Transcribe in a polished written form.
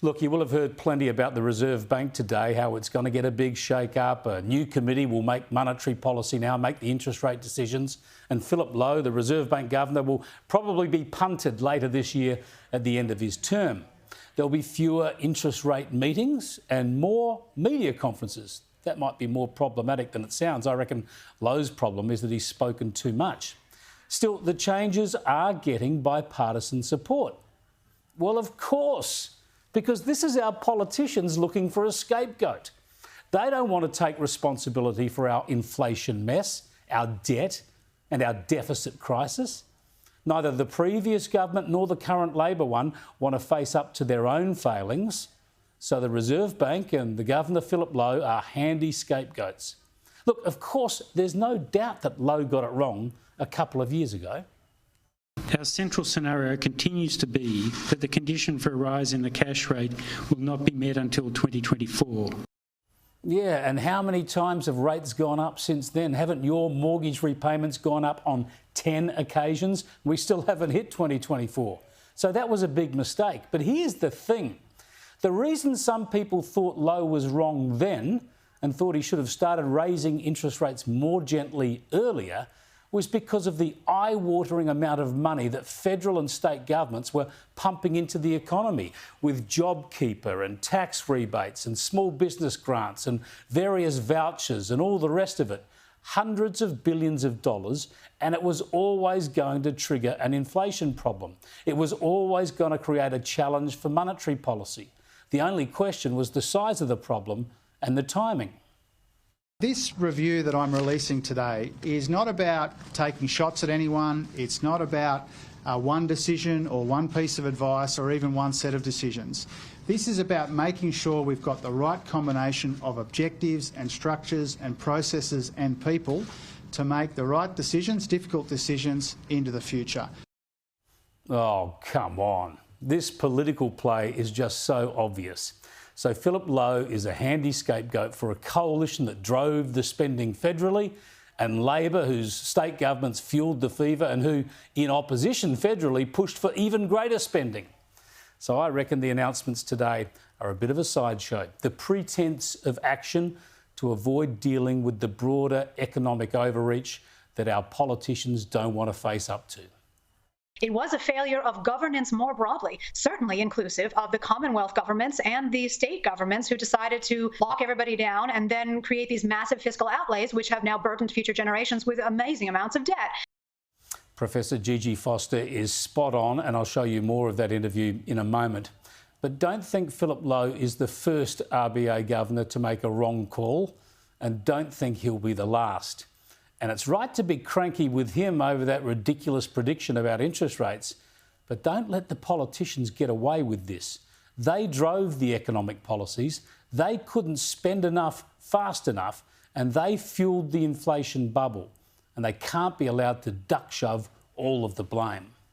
Look, you will have heard plenty about the Reserve Bank today, how it's going to get a big shake-up. A new committee will make monetary policy now, make the interest rate decisions. And Philip Lowe, the Reserve Bank Governor, will probably be punted later this year at the end of his term. There'll be fewer interest rate meetings and more media conferences. That might be more problematic than it sounds. I reckon Lowe's problem is that he's spoken too much. Still, the changes are getting bipartisan support. Well, of course, because this is our politicians looking for a scapegoat. They don't want to take responsibility for our inflation mess, our debt and our deficit crisis. Neither the previous government nor the current Labor one want to face up to their own failings. So the Reserve Bank and the Governor, Philip Lowe, are handy scapegoats. Look, of course, there's no doubt that Lowe got it wrong a couple of years ago. Our central scenario continues to be that the condition for a rise in the cash rate will not be met until 2024. Yeah, and how many times have rates gone up since then? Haven't your mortgage repayments gone up on 10 occasions? We still haven't hit 2024. So that was a big mistake. But here's the thing. The reason some people thought Lowe was wrong then and thought he should have started raising interest rates more gently earlier was because of the eye-watering amount of money that federal and state governments were pumping into the economy with JobKeeper and tax rebates and small business grants and various vouchers and all the rest of it. Hundreds of billions of dollars, and it was always going to trigger an inflation problem. It was always going to create a challenge for monetary policy. The only question was the size of the problem and the timing. This review that I'm releasing today is not about taking shots at anyone. It's not about one decision or one piece of advice or even one set of decisions. This is about making sure we've got the right combination of objectives and structures and processes and people to make the right decisions, difficult decisions, into the future. Oh, come on. This political play is just so obvious. So Philip Lowe is a handy scapegoat for a coalition that drove the spending federally, and Labor, whose state governments fuelled the fever and who, in opposition federally, pushed for even greater spending. So I reckon the announcements today are a bit of a sideshow. The pretense of action to avoid dealing with the broader economic overreach that our politicians don't want to face up to. It was a failure of governance more broadly, certainly inclusive of the Commonwealth governments and the state governments who decided to lock everybody down and then create these massive fiscal outlays, which have now burdened future generations with amazing amounts of debt. Professor Gigi Foster is spot on, and I'll show you more of that interview in a moment. But don't think Philip Lowe is the first RBA governor to make a wrong call, and don't think he'll be the last. And it's right to be cranky with him over that ridiculous prediction about interest rates, but don't let the politicians get away with this. They drove the economic policies, they couldn't spend enough fast enough, and they fuelled the inflation bubble. And they can't be allowed to duck shove all of the blame.